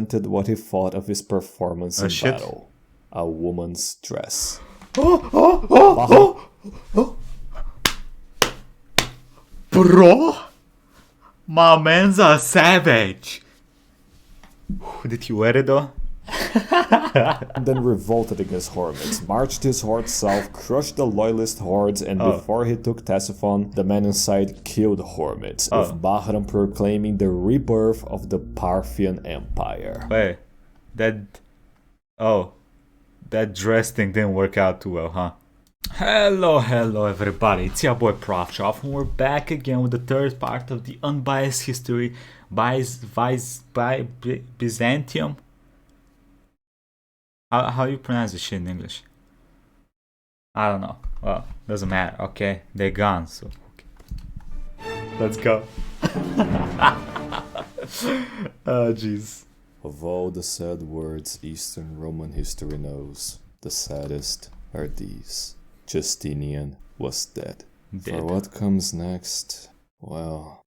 presented what he thought of his performance in shit. battle. A woman's dress. Bro! My man's a savage! Did you wear it though? And then revolted against Hormats, marched his hordes south, crushed the loyalist hordes, and before he took Ctesiphon, the man inside killed Hormats, with Bahram proclaiming the rebirth of the Parthian Empire. Wait, that dress thing didn't work out too well, huh? Hello everybody, it's your boy Proftrof, and we're back again with the third part of the Unbiased history by Byzantium. How you pronounce this shit in English? I don't know. Well, doesn't matter, okay? They're gone, so... Okay. Let's go. Oh, jeez. Of all the sad words Eastern Roman history knows, the saddest are these. Justinian was dead. For what comes next, well...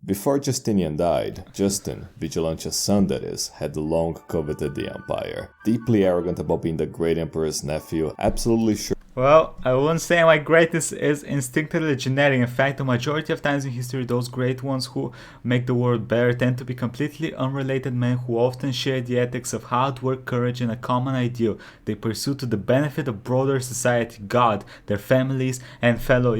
Before Justinian died, Justin, Vigilantia's son that is, had long coveted the empire. Deeply arrogant about being the great emperor's nephew, absolutely sure. Well, I wouldn't say my greatness is instinctively genetic. In fact, the majority of times in history, those great ones who make the world better tend to be completely unrelated men who often share the ethics of hard work, courage, and a common ideal they pursue to the benefit of broader society, God, their families, and fellow,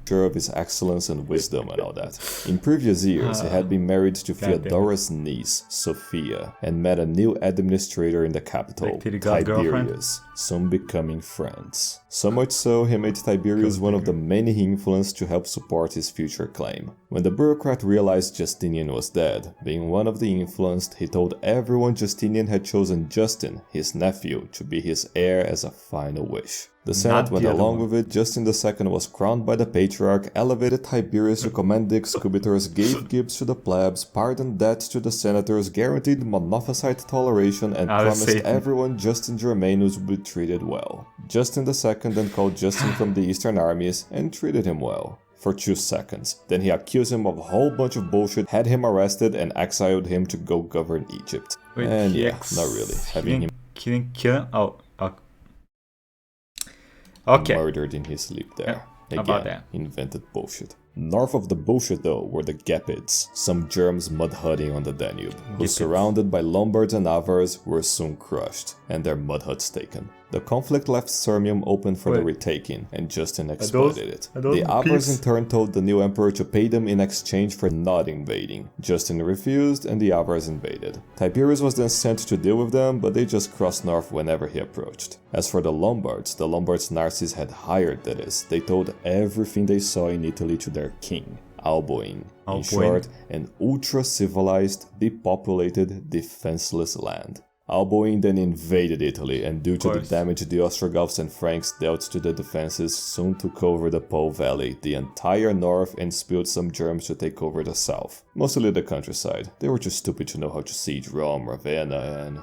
Sure of his excellence and wisdom and all that. In previous years, he had been married to Theodora's niece, Sophia, and met a new administrator in the capital, Tiberius, soon becoming friends. So much so, he made Tiberius one of the many he influenced to help support his future claim. When the bureaucrat realized Justinian was dead, being one of the influenced, he told everyone Justinian had chosen Justin, his nephew, to be his heir as a final wish. The Senate went along with it. Justin II was crowned by the Patriarch, elevated Tiberius to command the executors, gave gifts to the plebs, pardoned debts to the senators, guaranteed Monophysite toleration, and promised everyone Justin Germanus would be treated well. Justin II then called Justin from the eastern armies and treated him well. For 2 seconds. Then he accused him of a whole bunch of bullshit, had him arrested, and exiled him to go govern Egypt. Wait, and not really. Having him kill him? Oh, okay. Murdered in his sleep there. Again, about that. Invented bullshit. North of the bullshit though were the Gepids, some Germs mud-hutting on the Danube, who surrounded by Lombards and Avars were soon crushed, and their mud huts taken. The conflict left Sirmium open for the retaking, and Justin exploited it. The Avars in turn told the new emperor to pay them in exchange for not invading. Justin refused, and the Avars invaded. Tiberius was then sent to deal with them, but they just crossed north whenever he approached. As for the Lombards Narses had hired, that is, they told everything they saw in Italy to their king. Alboin. In short, an ultra-civilized, depopulated, defenseless land. Alboin then invaded Italy, and due to the damage the Ostrogoths and Franks dealt to the defenses, soon took over the Po Valley, the entire north, and spilled some germs to take over the south. Mostly the countryside. They were too stupid to know how to siege Rome, Ravenna, and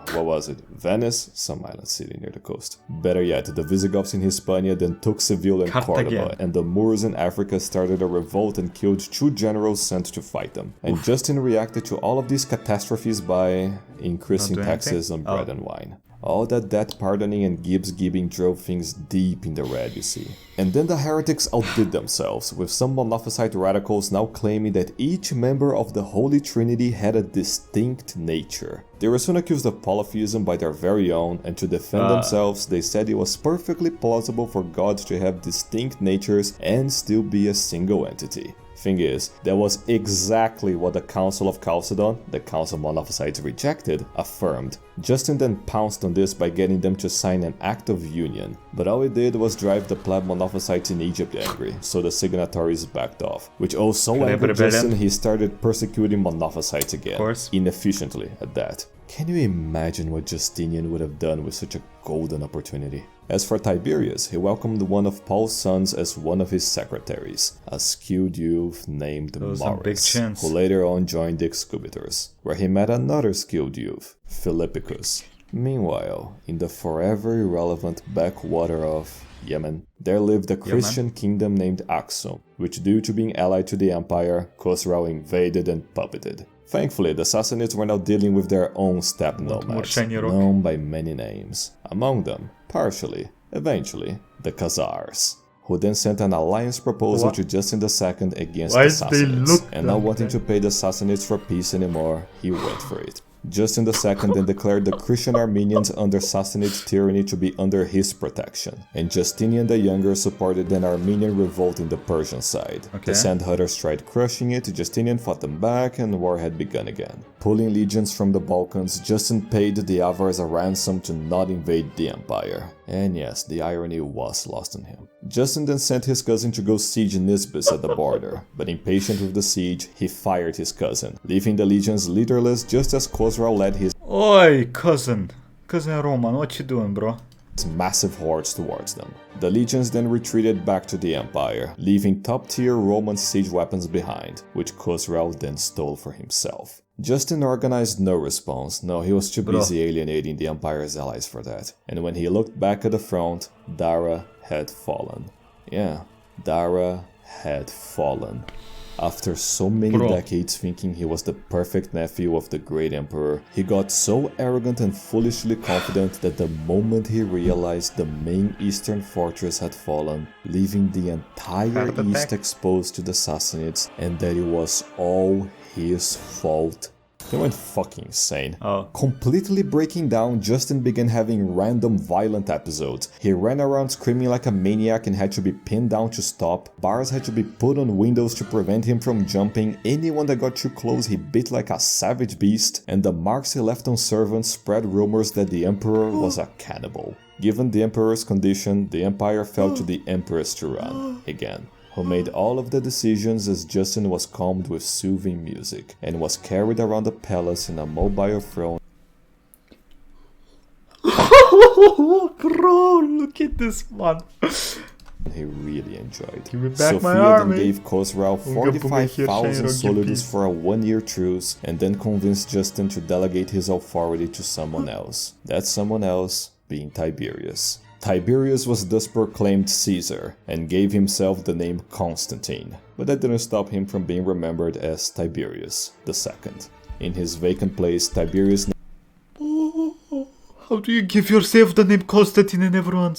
Venice? Some island city near the coast. Better yet, the Visigoths in Hispania then took Seville and Cordoba, and the Moors in Africa started a revolt and killed 2 generals sent to fight them. And Justin reacted to all of these catastrophes by increasing taxes on bread and wine. All that debt pardoning and gibbs-gibbing drove things deep in the red, you see. And then the heretics outdid themselves, with some Monophysite radicals now claiming that each member of the Holy Trinity had a distinct nature. They were soon accused of polytheism by their very own, and to defend themselves, they said it was perfectly plausible for gods to have distinct natures and still be a single entity. Thing is, that was exactly what the Council of Chalcedon, the Council Monophysites rejected, affirmed. Justin then pounced on this by getting them to sign an Act of Union, but all it did was drive the pleb Monophysites in Egypt angry, so the signatories backed off, which so angered Justin he started persecuting Monophysites again, inefficiently at that. Can you imagine what Justinian would have done with such a golden opportunity? As for Tiberius, he welcomed one of Paul's sons as one of his secretaries, a skilled youth named Mauricius, who later on joined the executors, where he met another skilled youth, Philippicus. Meanwhile, in the forever irrelevant backwater of Yemen, there lived a Christian kingdom named Aksum, which due to being allied to the empire, Khosrau invaded and puppeted. Thankfully, the Sassanids were now dealing with their own steppe nomads, known by many names. Among them, partially, eventually, the Khazars, who then sent an alliance proposal to Justin II against the Sassanids, and not wanting to pay the Sassanids for peace anymore, he went for it. Justin II then declared the Christian Armenians under Sassanid tyranny to be under his protection, and Justinian the Younger supported an Armenian revolt in the Persian side. The Sandhunters tried crushing it, Justinian fought them back, and war had begun again. Pulling legions from the Balkans, Justin paid the Avars a ransom to not invade the empire. And yes, the irony was lost on him. Justin then sent his cousin to go siege Nisibis at the border, but impatient with the siege, he fired his cousin, leaving the legions leaderless just as Khosrau led his Oi, cousin Roman, what you doing, bro? Massive hordes towards them. The legions then retreated back to the empire, leaving top-tier Roman siege weapons behind, which Khosrau then stole for himself. Justin organized no response, no, he was too busy alienating the empire's allies for that. And when he looked back at the front, Dara had fallen. Yeah, Dara had fallen. After so many decades thinking he was the perfect nephew of the great emperor, he got so arrogant and foolishly confident that the moment he realized the main eastern fortress had fallen, leaving the entire east exposed to the Sassanids, and that it was all his fault, he went fucking insane. Completely breaking down, Justin began having random violent episodes. He ran around screaming like a maniac and had to be pinned down to stop. Bars had to be put on windows to prevent him from jumping. Anyone that got too close he bit like a savage beast. And the marks he left on servants spread rumors that the emperor was a cannibal. Given the emperor's condition, the empire fell to the empress to run again, who made all of the decisions as Justin was calmed with soothing music, and was carried around the palace in a mobile throne. Bro, look at this man. He really enjoyed. Sophia then gave Khosrau 45,000 solidus for a one-year truce, and then convinced Justin to delegate his authority to someone else. That someone else being Tiberius. Tiberius was thus proclaimed Caesar, and gave himself the name Constantine, but that didn't stop him from being remembered as Tiberius II. In his vacant place, Tiberius... How do you give yourself the name Constantine and everyone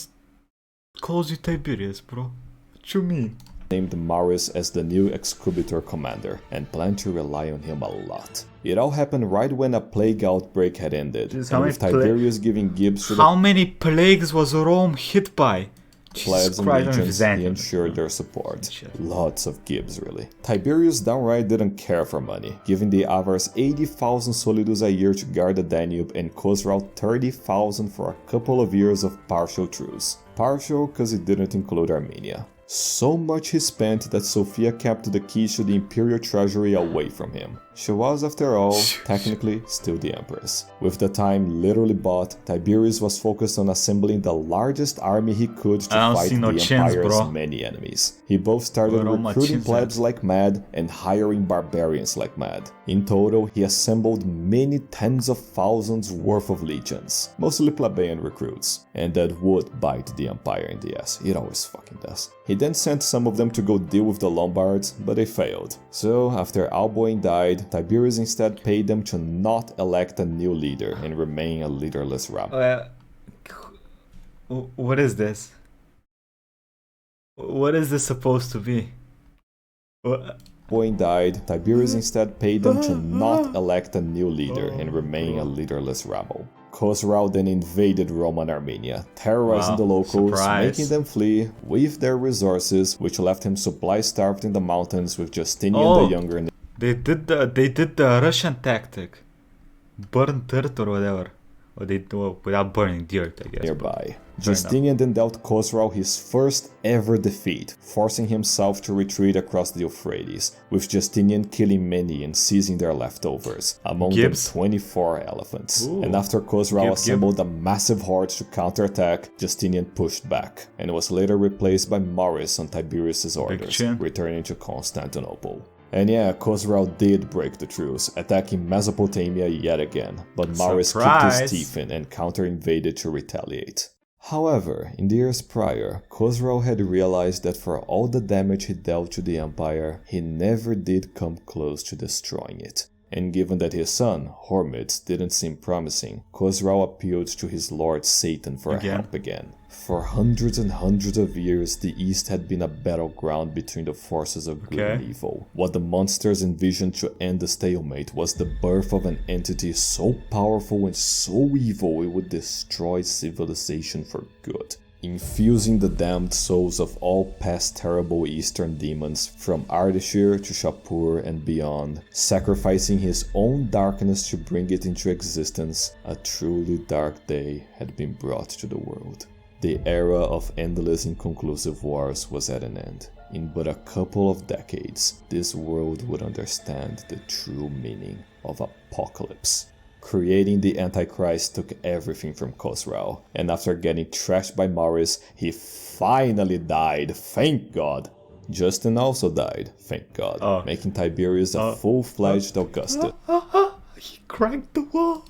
calls you Tiberius, bro? What you mean? Named Mauricius as the new excubitor commander, and planned to rely on him a lot. It all happened right when a plague outbreak had ended, and with Tiberius giving gibes to How many plagues was Rome hit by? plebs and legions, he ensured their support. Lots of gibes, really. Tiberius downright didn't care for money, giving the Avars 80,000 solidus a year to guard the Danube, and Khosrau 30,000 for a couple of years of partial truce. Partial because it didn't include Armenia. So much he spent that Sophia kept the keys to the imperial treasury away from him. She was, after all, technically still the empress. With the time literally bought, Tiberius was focused on assembling the largest army he could to fight the empire's many enemies. He both started recruiting plebs like mad and hiring barbarians like mad. In total, he assembled many tens of thousands worth of legions, mostly plebeian recruits, and that would bite the empire in the ass. It always fucking does. He then sent some of them to go deal with the Lombards, but they failed. So, after Alboin died, Tiberius instead paid them to not elect a new leader and remain a leaderless rabble. What is this? What is this supposed to be? Alboin died, Tiberius instead paid them to not elect a new leader and remain a leaderless rabble. Khosrau then invaded Roman Armenia, terrorizing the locals, making them flee with their resources, which left him supply-starved in the mountains with Justinian the Younger. They did the Russian tactic, burn dirt or whatever, or they do without burning dirt, I guess. Nearby, Justinian then dealt Khosrau his first ever defeat, forcing himself to retreat across the Euphrates, with Justinian killing many and seizing their leftovers, among them 24 elephants. And after Khosrau assembled a massive horde to counterattack, Justinian pushed back, and was later replaced by Mauricius on Tiberius' orders, returning to Constantinople. And yeah, Khosrau did break the truce, attacking Mesopotamia yet again, but Mauricius kicked his teeth in and counter-invaded to retaliate. However, in the years prior, Khosrau had realized that for all the damage he dealt to the empire, he never did come close to destroying it. And given that his son, Hormizd, didn't seem promising, Khosrau appealed to his lord Satan for help again. For hundreds and hundreds of years, the East had been a battleground between the forces of good and evil. What the monsters envisioned to end the stalemate was the birth of an entity so powerful and so evil it would destroy civilization for good, infusing the damned souls of all past terrible eastern demons from Ardashir to Shapur and beyond, sacrificing his own darkness to bring it into existence. A truly dark day had been brought to the world. The era of endless inconclusive wars was at an end. In but a couple of decades, this world would understand the true meaning of apocalypse. Creating the Antichrist took everything from Khosrau, and after getting trashed by Mauricius, he finally died, thank God. Justin also died, thank God, making Tiberius a full-fledged Augustus. He cracked the wall.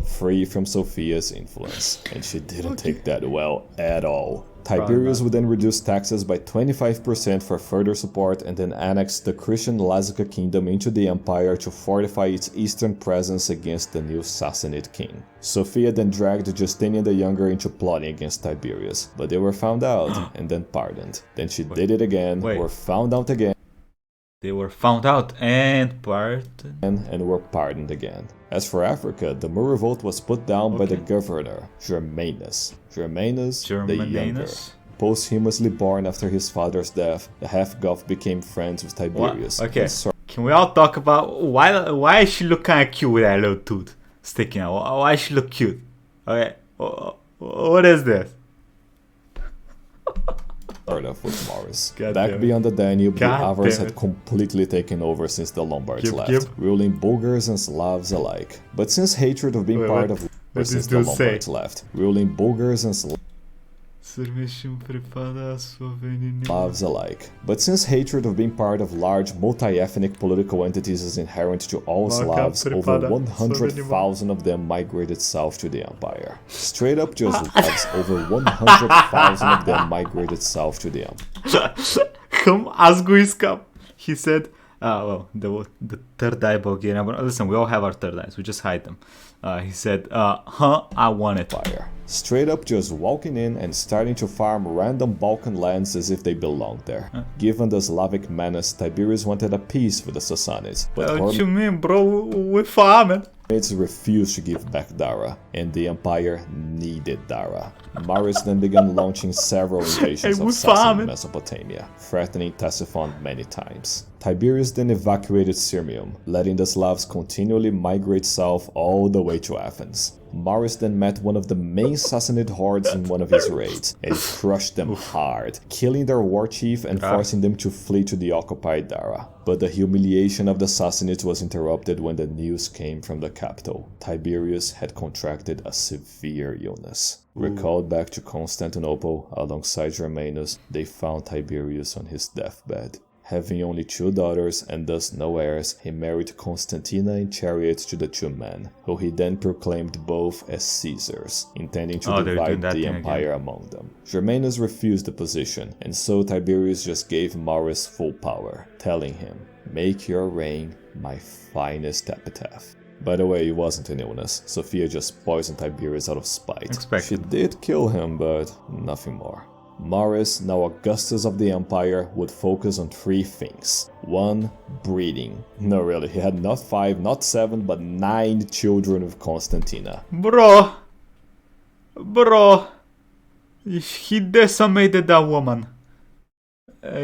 Free from Sophia's influence, and she didn't take that well at all. Tiberius would then reduce taxes by 25% for further support and then annex the Christian Lazica kingdom into the empire to fortify its eastern presence against the new Sassanid king. Sophia then dragged Justinian the Younger into plotting against Tiberius, but they were found out and then pardoned. Then she did it again, were found out again. They were found out and pardoned. And were pardoned again. As for Africa, the Moor revolt was put down by the governor, Germanus. Germanus the Younger. Posthumously born after his father's death, the half-Goth became friends with Tiberius. Okay, can we all talk about why she look kind of cute with that little tooth sticking out? Why she look cute? Okay, what is this? Start off with Mauricius. Back beyond the Danube, the Avars had completely taken over since the Lombards left, ruling Bulgars and Slavs alike. But since hatred of being part of since the Lombards left, ruling Bulgars and Slavs alike. But since hatred of being part of large multi-ethnic political entities is inherent to all Slavs, over 100,000 of them migrated south to the empire. Straight up just Slavs, over 100,000 of them migrated south to the empire. He said, the third eye Bulgarian. Listen, we all have our third eyes, we just hide them. He said, I want it. Straight up just walking in and starting to farm random Balkan lands as if they belonged there. Given the Slavic menace, Tiberius wanted a peace with the Sassanids. But what you mean, bro? We're farming. Hormizd refused to give back Dara, and the empire needed Dara. Mauricius then began launching several invasions of Sassanid Mesopotamia, threatening Ctesiphon many times. Tiberius then evacuated Sirmium, letting the Slavs continually migrate south all the way to Athens. Mauricius then met one of the main Sassanid hordes in one of his raids, and crushed them hard, killing their war chief and forcing them to flee to the occupied Dara. But the humiliation of the Sassanids was interrupted when the news came from the capital. Tiberius had contracted a severe illness. Recalled back to Constantinople alongside Germanus, they found Tiberius on his deathbed. Having only 2 daughters and thus no heirs, he married Constantina in chariot to the 2 men, who he then proclaimed both as Caesars, intending to divide the empire among them. Germanus refused the position, and so Tiberius just gave Mauricius full power, telling him, "Make your reign my finest epitaph." By the way, it wasn't an illness. Sophia just poisoned Tiberius out of spite. She did kill him, but nothing more. Mauricius, now Augustus of the empire, would focus on 3 things. 1. Breeding. No, really, he had not 5, not 7, but 9 children with Constantina. Bro, he decimated that woman.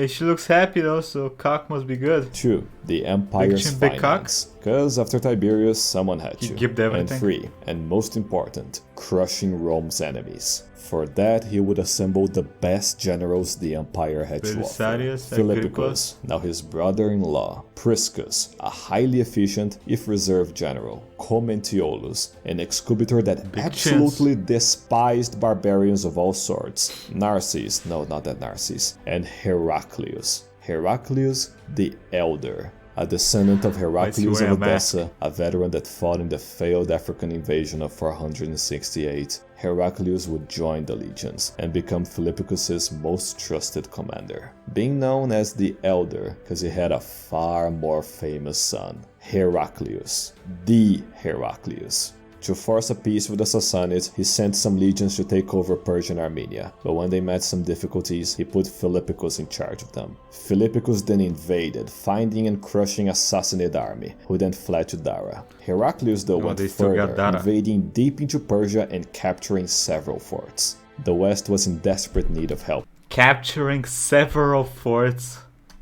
She looks happy though, so cock must be good. 2. The empire's finance. Because after Tiberius, someone had to. And 3. And most important, crushing Rome's enemies. For that, he would assemble the best generals the empire had to offer. Philippicus, now his brother-in-law, Priscus, a highly efficient, if reserved general, Commentiolus, an excubitor that absolutely despised barbarians of all sorts, Narses, no, not that Narses, and Heraclius. Heraclius the Elder, A descendant of Heraclius wearing of a mask. Edessa, a veteran that fought in the failed African invasion of 468, Heraclius would join the legions and become Philippicus' most trusted commander, being known as the Elder because he had a far more famous son, Heraclius, the Heraclius. To force a peace with the Sassanids, he sent some legions to take over Persian Armenia, but when they met some difficulties, he put Philippicus in charge of them. Philippicus then invaded, finding and crushing a Sassanid army, who then fled to Dara. Heraclius though went further, invading deep into Persia and capturing several forts. The West was in desperate need of help. Capturing several forts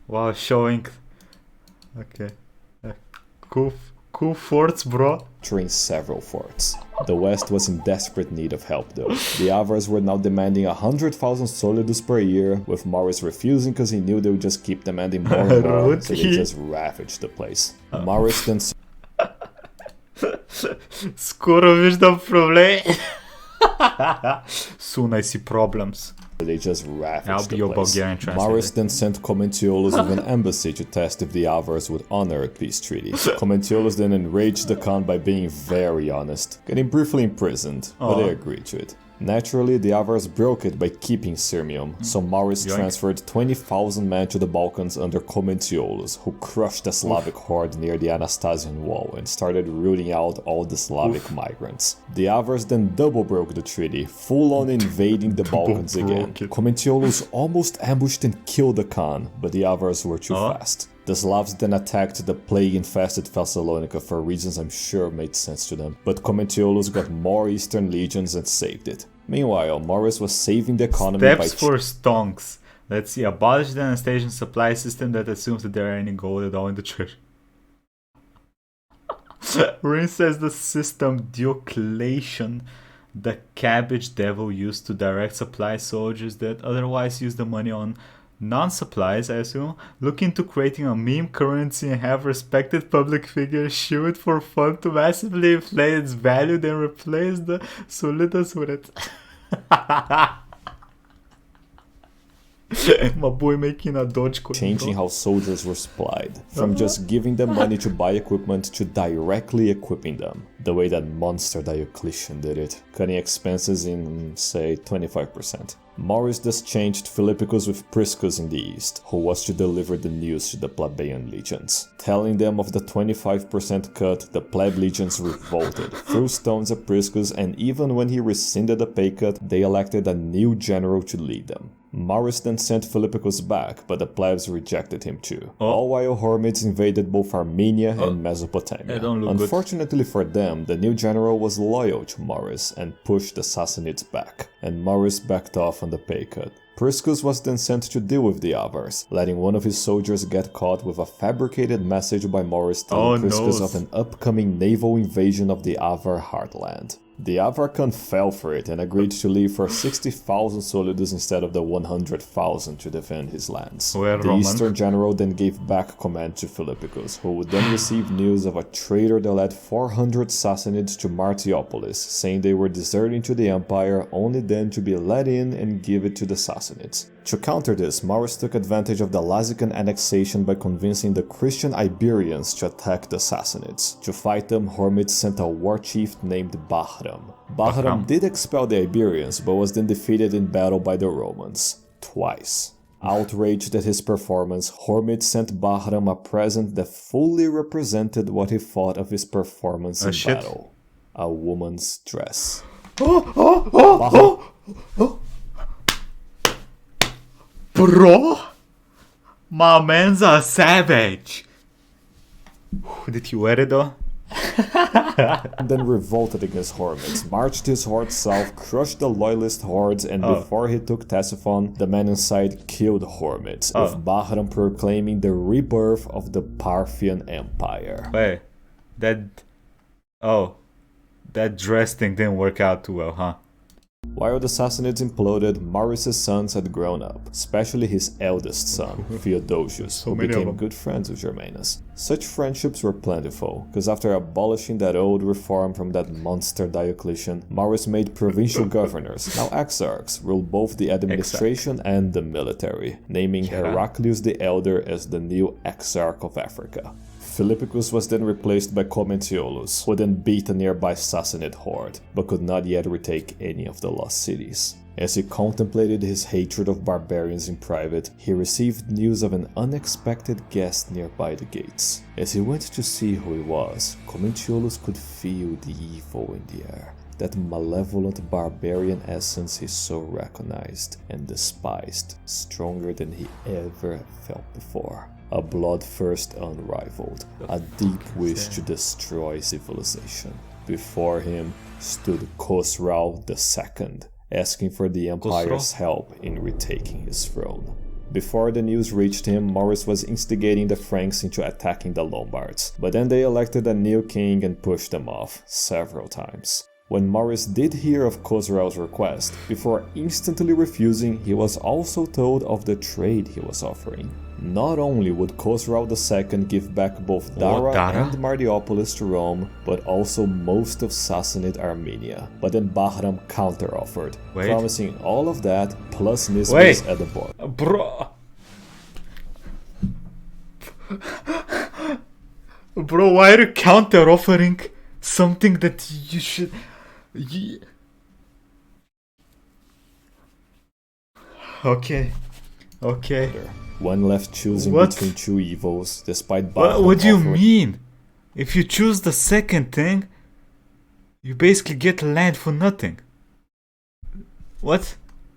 while showing... Okay. Cool forts, bro. Capturing several forts. The West was in desperate need of help though. The Avars were now demanding 100,000 solidus per year, with Mauricius refusing because he knew they would just keep demanding more and more, so they just ravaged the place. Mauricius then... Skoro vidim problem. Soon I see problems. They just ravaged I'll be your Bulgarian translator. Mauricius then sent Commentiolus with an embassy to test if the Avars would honor a peace treaty. Commentiolus then enraged the Khan by being very honest, getting briefly imprisoned, but they agreed to it. Naturally, the Avars broke it by keeping Sirmium, so Mauricius transferred 20,000 men to the Balkans under Commentiolus, who crushed the Slavic horde near the Anastasian Wall and started rooting out all the Slavic migrants. The Avars then double broke the treaty, full-on invading the Balkans again. Commentiolus almost ambushed and killed the Khan, but the Avars were too fast. The Slavs then attacked the plague-infested Thessalonica for reasons I'm sure made sense to them, but Commentiolus got more eastern legions and saved it. Meanwhile, Mauricius was saving the economy Steps for stonks. Let's see. Abolish the Anastasian supply system that assumes that there are any gold at all in the church. Rin says the system Diocletian, the cabbage devil, used to direct supply soldiers that otherwise use the money on non-supplies, I assume, look into creating a meme currency and have respected public figures shoe it for fun to massively inflate its value, then replace the solidas with it. My boy making a Dogecoin. Changing how soldiers were supplied, from just giving them money to buy equipment to directly equipping them, the way that monster Diocletian did it, cutting expenses in, say, 25%. Mauricius thus changed Philippicus with Priscus in the east, who was to deliver the news to the plebeian legions. Telling them of the 25% cut, the pleb legions revolted, threw stones at Priscus, and even when he rescinded the pay cut, they elected a new general to lead them. Mauricius then sent Philippicus back, but the plebs rejected him too. All while Hormids invaded both Armenia and Mesopotamia. Unfortunately for them, the new general was loyal to Mauricius and pushed the Sassanids back, and Mauricius backed off on the pay cut. Priscus was then sent to deal with the Avars, letting one of his soldiers get caught with a fabricated message by Mauricius telling Priscus of an upcoming naval invasion of the Avar heartland. The Avar Khan fell for it and agreed to leave for 60,000 solidus instead of the 100,000 to defend his lands. The Eastern general then gave back command to Philippicus, who would then receive news of a traitor that led 400 Sassanids to Martiopolis, saying they were deserting to the empire, only then to be let in and give it to the Sassanids. To counter this, Mauricius took advantage of the Lazican annexation by convincing the Christian Iberians to attack the Sassanids. To fight them, Hormizd sent a war chief named Bahram. Bahram did expel the Iberians, but was then defeated in battle by the Romans. Twice. Outraged at his performance, Hormizd sent Bahram a present that fully represented what he thought of his performance in battle. A woman's dress. Bro, my man's a savage. Did he wear it though? Then revolted against Hormizd, marched his horde south, crushed the loyalist hordes, and before he took Ctesiphon, the men inside killed Hormizd, with Bahram proclaiming the rebirth of the Parthian Empire. Wait, that dress thing didn't work out too well, huh? While the Sassanids imploded, Mauricius' sons had grown up, especially his eldest son, Theodosius, who became good friends with Germanus. Such friendships were plentiful, because after abolishing that old reform from that monster Diocletian, Maurus made provincial governors, now exarchs, rule both the administration and the military, naming Heraclius the Elder as the new exarch of Africa. Philippicus was then replaced by Commentiolus, who then beat a nearby Sassanid horde, but could not yet retake any of the lost cities. As he contemplated his hatred of barbarians in private, he received news of an unexpected guest nearby the gates. As he went to see who he was, Commentiolus could feel the evil in the air, that malevolent barbarian essence he so recognized and despised, stronger than he ever felt before. A bloodthirst unrivaled, a deep wish to destroy civilization. Before him stood Khosrau II, asking for the Empire's help in retaking his throne. Before the news reached him, Maurus was instigating the Franks into attacking the Lombards, but then they elected a new king and pushed them off several times. When Maurus did hear of Khosrau's request, before instantly refusing, he was also told of the trade he was offering. Not only would Khosrau II give back both Dara and Mariopolis to Rome, but also most of Sassanid Armenia. But then Bahram counter-offered, promising all of that plus Nisbis at the border. Bro, why are you counter-offering something that you should... Okay. One left choosing between two evils, despite Bahram What do you mean? If you choose the second thing, you basically get land for nothing. What?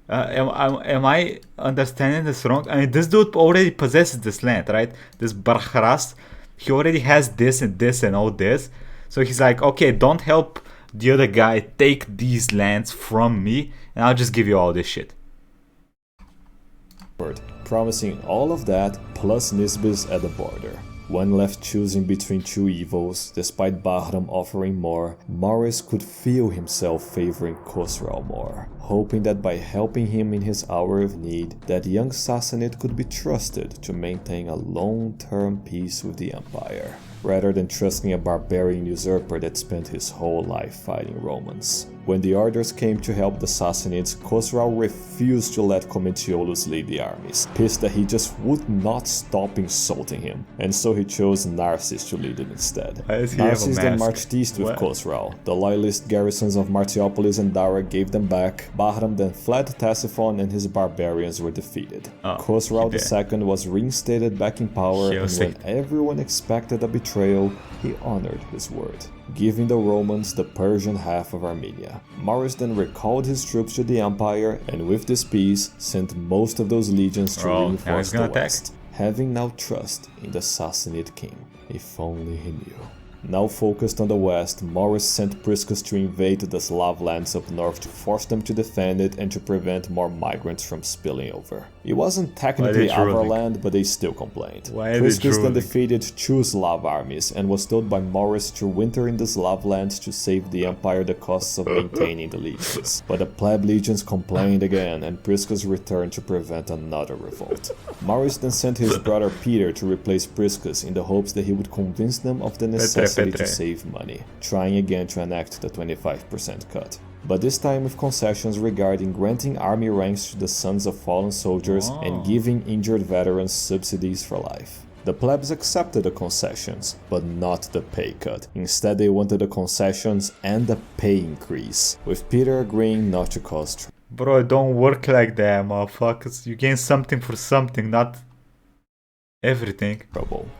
Am I understanding this wrong? I mean, this dude already possesses this land, right? This Barharas, he already has this and all this. So he's like, okay, don't help the other guy take these lands from me, and I'll just give you all this shit. Promising all of that plus Nisbis at the border. One left choosing between two evils, despite Bahram offering more, Maurus could feel himself favoring Khosrau more, hoping that by helping him in his hour of need, that young Sassanid could be trusted to maintain a long-term peace with the empire, rather than trusting a barbarian usurper that spent his whole life fighting Romans. When the orders came to help the Sassanids, Khosrau refused to let Commentiolus lead the armies, pissed that he just would not stop insulting him, and so he chose Narses to lead it instead. Narses then marched east with Khosrau. The loyalist garrisons of Martiopolis and Dara gave them back. Bahram then fled to Ctesiphon and his barbarians were defeated. Khosrau II was reinstated back in power, and when everyone expected a betrayal, he honored his word, giving the Romans the Persian half of Armenia. Maurus then recalled his troops to the empire, and with this peace, sent most of those legions to reinforce the west, having now trust in the Sassanid king, if only he knew. Now focused on the west, Maurus sent Priscus to invade the Slav lands up north to force them to defend it and to prevent more migrants from spilling over. It wasn't technically our land, but they still complained. Priscus then defeated two Slav armies and was told by Maurus to winter in the Slav lands to save the empire the costs of maintaining the legions. But the pleb legions complained again, and Priscus returned to prevent another revolt. Maurus then sent his brother Peter to replace Priscus in the hopes that he would convince them of the necessity to save money, trying again to enact the 25% cut. But this time with concessions regarding granting army ranks to the sons of fallen soldiers and giving injured veterans subsidies for life. The plebs accepted the concessions, but not the pay cut. Instead, they wanted the concessions and the pay increase, with Peter agreeing not to cause trouble. Bro, it don't work like that, motherfuckers. You gain something for something, not everything.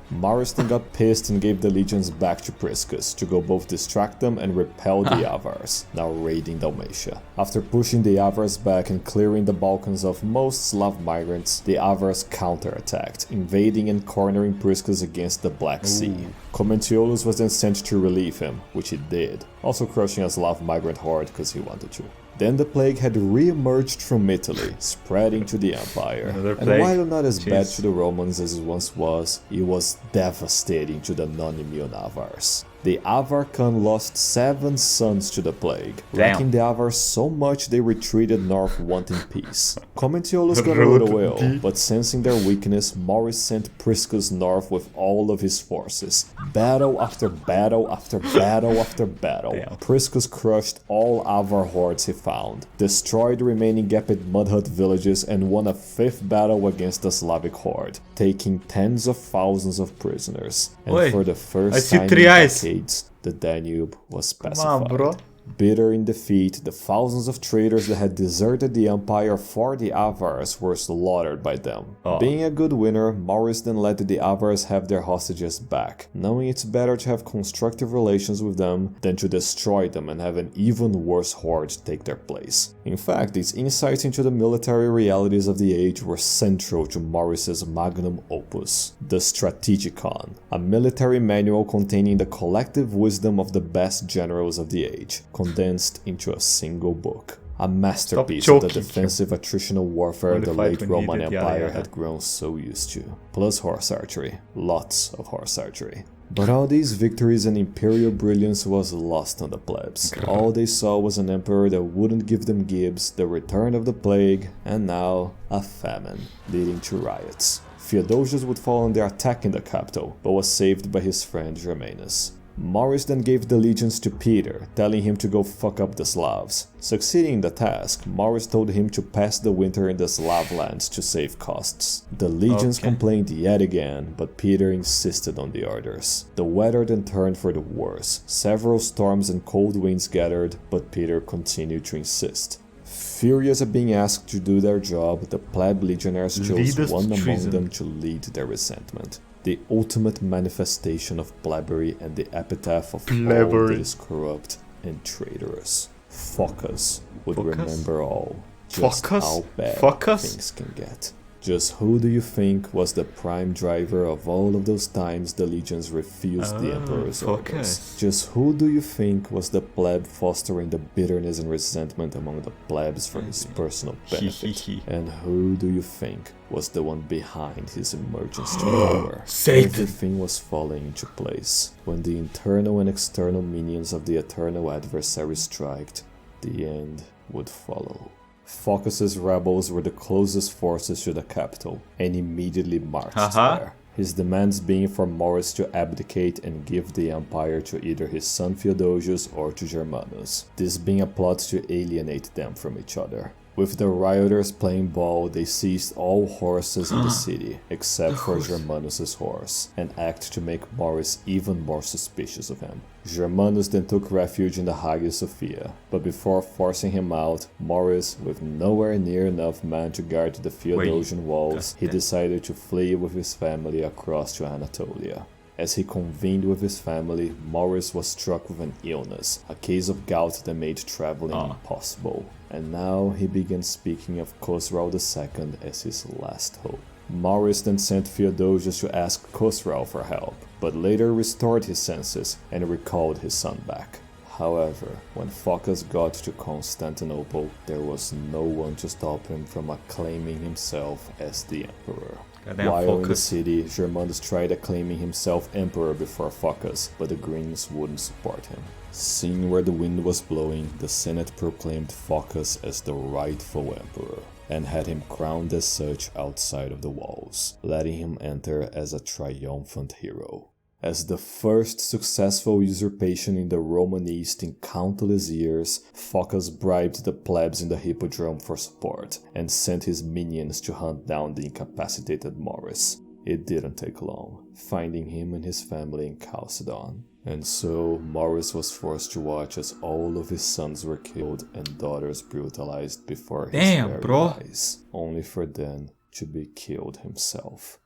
Maurus then got pissed and gave the legions back to Priscus to go both distract them and repel the Avars, now raiding Dalmatia. After pushing the Avars back and clearing the Balkans of most Slav migrants, the Avars counterattacked, invading and cornering Priscus against the Black Sea. Commentiolus was then sent to relieve him, which he did, also crushing a Slav migrant horde because he wanted to. Then the plague had re-emerged from Italy, spreading to the empire. And while not as bad to the Romans as it once was, it was devastating to the non-immune Avars. The Avar Khan lost 7 sons to the plague, Damn. wrecking the Avars so much they retreated north wanting peace. Commentiolus got a little ill, but sensing their weakness, Maurice sent Priscus north with all of his forces. Battle after battle after battle after battle. Damn. Priscus crushed all Avar hordes he found, destroyed the remaining Gepid mud hut villages, and won a 5th battle against the Slavic horde, taking tens of thousands of prisoners. And for the first time in decades, the Danube was pacified. Come on, bro. Bitter in defeat, the thousands of traders that had deserted the empire for the Avars were slaughtered by them. Being a good winner, Maurice then let the Avars have their hostages back, knowing it's better to have constructive relations with them than to destroy them and have an even worse horde take their place. In fact, these insights into the military realities of the age were central to Maurice's magnum opus, the Strategicon, a military manual containing the collective wisdom of the best generals of the age, condensed into a single book. A masterpiece of the defensive attritional warfare the late Roman Empire had grown so used to. Plus horse archery. Lots of horse archery. But all these victories and imperial brilliance was lost on the plebs. All they saw was an emperor that wouldn't give them gibs, the return of the plague, and now a famine, leading to riots. Theodosius would fall under attack in the capital, but was saved by his friend Germanus. Maurice then gave the legions to Peter, telling him to go fuck up the Slavs. Succeeding in the task, Maurice told him to pass the winter in the Slav lands to save costs. The legions complained yet again, but Peter insisted on the orders. The weather then turned for the worse. Several storms and cold winds gathered, but Peter continued to insist. Furious at being asked to do their job, the pleb legionnaires chose one among them to lead their resentment. The ultimate manifestation of plebbery and the epitaph of all that is corrupt and traitorous. Phocas would remember all, just how bad things can get. Just who do you think was the prime driver of all of those times the legions refused the emperor's orders? Just who do you think was the pleb fostering the bitterness and resentment among the plebs for his personal benefit? And who do you think was the one behind his emergence to power? Everything was falling into place. When the internal and external minions of the eternal adversary striked, the end would follow. Phocas's rebels were the closest forces to the capital, and immediately marched there. His demands being for Maurice to abdicate and give the empire to either his son Theodosius or to Germanus, this being a plot to alienate them from each other. With the rioters playing ball, they seized all horses in the city, except for Germanus' horse, an act to make Maurice even more suspicious of him. Germanus then took refuge in the Hagia Sophia, but before forcing him out, Maurice, with nowhere near enough men to guard the Theodosian walls, he decided to flee with his family across to Anatolia. As he convened with his family, Maurice was struck with an illness, a case of gout that made traveling impossible. And now he began speaking of Khosrau II as his last hope. Maurice then sent Theodosius to ask Khosrau for help, but later restored his senses and recalled his son back. However, when Phocas got to Constantinople, there was no one to stop him from acclaiming himself as the emperor. While in the city, Germanus tried acclaiming himself emperor before Phocas, but the Greens wouldn't support him. Seeing where the wind was blowing, the Senate proclaimed Phocas as the rightful emperor, and had him crowned as such outside of the walls, letting him enter as a triumphant hero. As the first successful usurpation in the Roman East in countless years, Phocas bribed the plebs in the Hippodrome for support, and sent his minions to hunt down the incapacitated Maurice. It didn't take long, finding him and his family in Chalcedon. And so, Maurice was forced to watch as all of his sons were killed and daughters brutalized before his very eyes, only for then to be killed himself.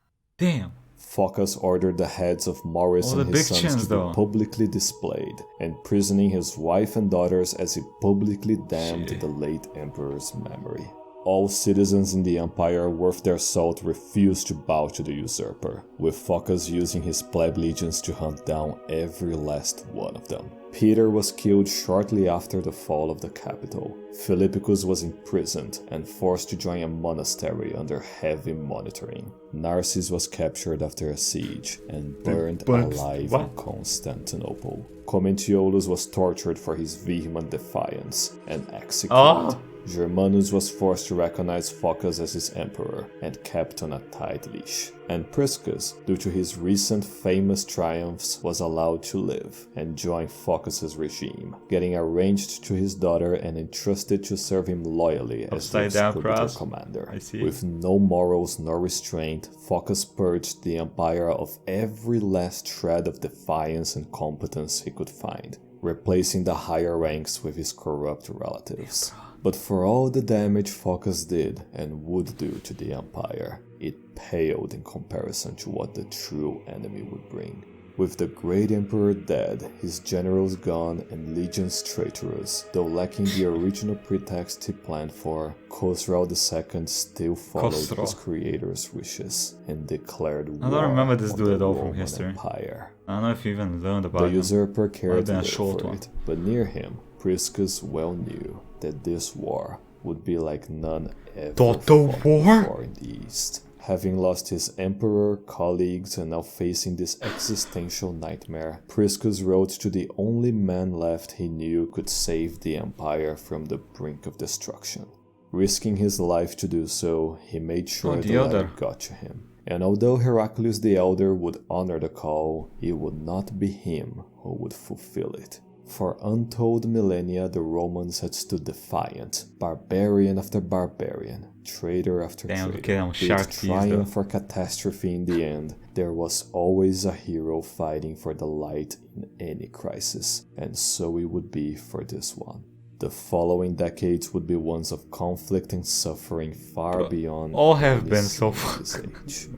Phocas ordered the heads of Maurice and his sons to be publicly displayed, imprisoning his wife and daughters as he publicly damned the late emperor's memory. All citizens in the empire worth their salt refused to bow to the usurper, with Phocas using his pleb legions to hunt down every last one of them. Peter was killed shortly after the fall of the capital. Philippicus was imprisoned and forced to join a monastery under heavy monitoring. Narses was captured after a siege and burned alive in Constantinople. Commentiolus was tortured for his vehement defiance and executed. Germanus was forced to recognize Phocas as his emperor and kept on a tight leash. And Priscus, due to his recent famous triumphs, was allowed to live and join Phocas's regime, getting arranged to his daughter and entrusted to serve him loyally as the distributor commander. With no morals nor restraint, Phocas purged the empire of every last shred of defiance and competence he could find, replacing the higher ranks with his corrupt relatives. But for all the damage Phocas did and would do to the empire, it paled in comparison to what the true enemy would bring. With the great emperor dead, his generals gone and legions traitorous, though lacking the original pretext he planned for, Khosrau II still followed his creator's wishes and declared war. I don't remember this dude at all from Roman history. Empire. I don't know if you even learned about The him. usurper cared little for it, but near him, Priscus well knew that this war would be like none ever fought before in the East. Having lost his emperor, colleagues, and now facing this existential nightmare, Priscus wrote to the only man left he knew could save the empire from the brink of destruction. Risking his life to do so, he made sure the letter got to him. And although Heraclius the Elder would honor the call, it would not be him who would fulfill it. For untold millennia the Romans had stood defiant, barbarian after barbarian, traitor after traitor. Be it triumph or catastrophe in the end, there was always a hero fighting for the light in any crisis, and so it would be for this one. The following decades would be ones of conflict and suffering far beyond all have been so far. Age.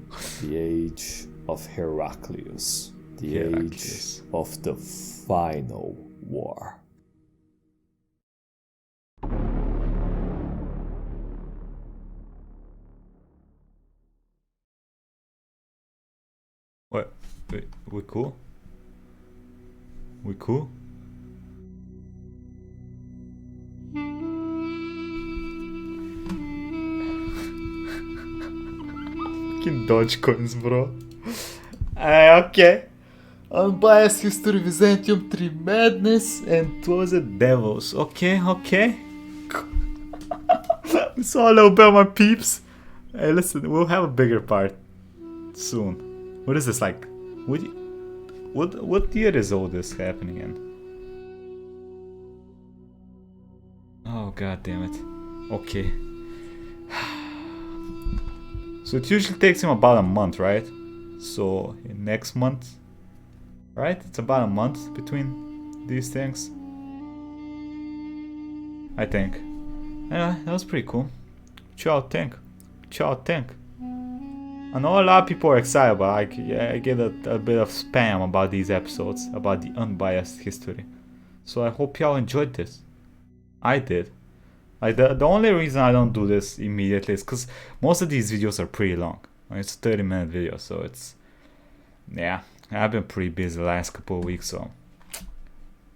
The age of Heraclius. The age of the final war. What? Wait, we cool? We cool? Fucking Dogecoins, bro. Okay. Unbiased History, Byzantium, 3 Madness, and Closet Devils. Okay. We saw a little bit of my peeps. Hey, listen, we'll have a bigger part soon. What is this like? What year is all this happening in? Oh, god damn it. Okay. So it usually takes him about a month, right? So next month, right? It's about a month between these things, I think. Anyway, that was pretty cool. What y'all think? I know a lot of people are excited, but I get a bit of spam about these episodes, about the unbiased history. So I hope y'all enjoyed this. I did. Like the only reason I don't do this immediately is because most of these videos are pretty long. It's a 30-minute video, so it's... Yeah, I've been pretty busy the last couple of weeks, so...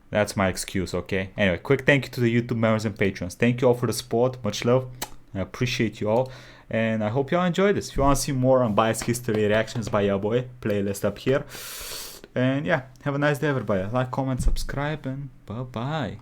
That's my excuse, okay? Anyway, quick thank you to the YouTube members and patrons. Thank you all for the support. Much love. I appreciate you all. And I hope y'all enjoyed this. If you want to see more unbiased history reactions by your boy, playlist up here. And yeah, have a nice day everybody. Like, comment, subscribe, and bye-bye.